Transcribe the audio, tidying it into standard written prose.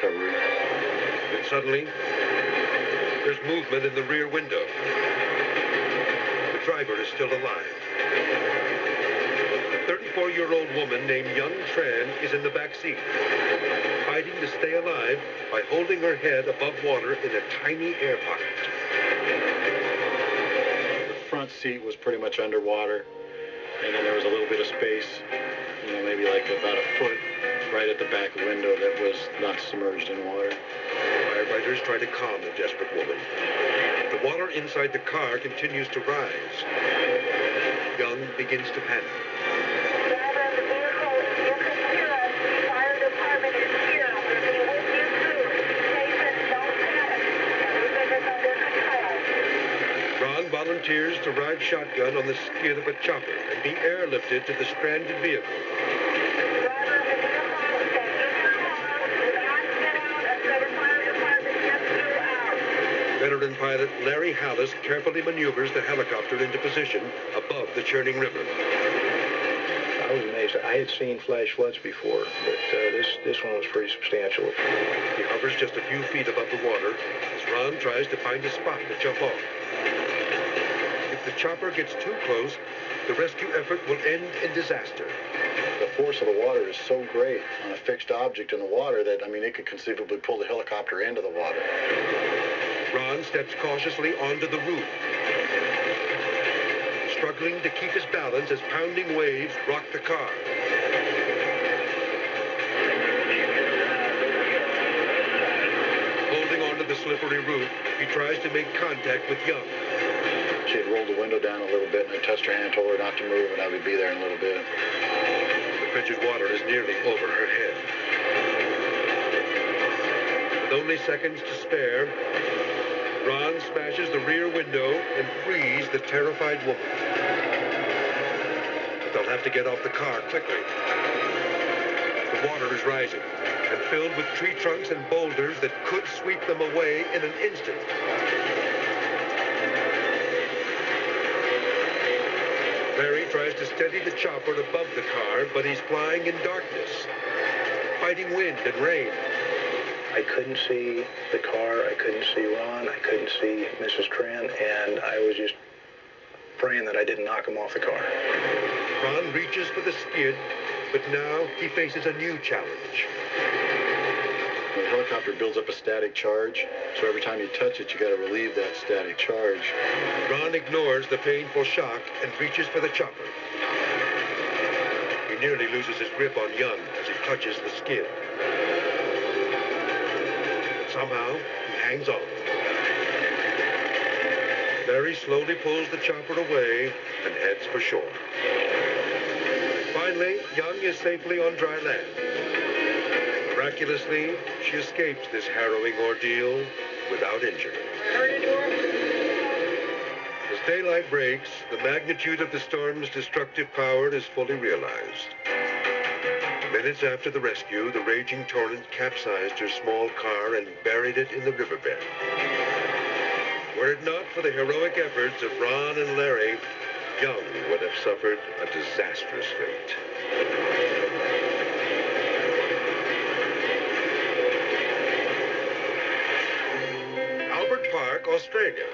recovery. Then suddenly, there's movement in the rear window. The driver is still alive. A 34-year-old woman named Young Tran is in the back seat, fighting to stay alive by holding her head above water in a tiny air pocket. The front seat was pretty much underwater, and then there was a little bit of space, maybe like about a foot right at the back window that was not submerged in water. Firefighters try to calm the desperate woman. The water inside the car continues to rise. Young begins to panic. Driver of the vehicle, you can hear us. The fire department is here. We'll be with you soon. Patient, don't panic. Everything is under control. Ron volunteers to ride shotgun on the skid of a chopper and be airlifted to the stranded vehicle. Driver of the vehicle, can you hear us? Do not get out until the fire department gets you out. Veteran pilot Larry Hallis carefully maneuvers the helicopter into position above the churning river. I was amazed. I had seen flash floods before, but this one was pretty substantial. He hovers just a few feet above the water as Ron tries to find a spot to jump off. If the chopper gets too close, the rescue effort will end in disaster. The force of the water is so great on a fixed object in the water that, it could conceivably pull the helicopter into the water. Ron steps cautiously onto the roof, struggling to keep his balance as pounding waves rock the car. Holding onto the slippery roof, he tries to make contact with Young. She had rolled the window down a little bit, and I touched her hand, told her not to move, and I would be there in a little bit. The frigid water is nearly over her head. With only seconds to spare, Ron smashes the rear window and frees the terrified woman. But they'll have to get off the car quickly. The water is rising and filled with tree trunks and boulders that could sweep them away in an instant. Larry tries to steady the chopper above the car, but he's flying in darkness, fighting wind and rain. I couldn't see the car, I couldn't see Ron, I couldn't see Mrs. Tran, and I was just praying that I didn't knock him off the car. Ron reaches for the skid, but now he faces a new challenge. The helicopter builds up a static charge, so every time you touch it, you got to relieve that static charge. Ron ignores the painful shock and reaches for the chopper. He nearly loses his grip on Young as he clutches the skid. Somehow, he hangs on. Larry slowly pulls the chopper away and heads for shore. Finally, Young is safely on dry land. Miraculously, she escapes this harrowing ordeal without injury. As daylight breaks, the magnitude of the storm's destructive power is fully realized. Minutes after the rescue, the raging torrent capsized her small car and buried it in the riverbed. Were it not for the heroic efforts of Ron and Larry, Young would have suffered a disastrous fate. Albert Park, Australia.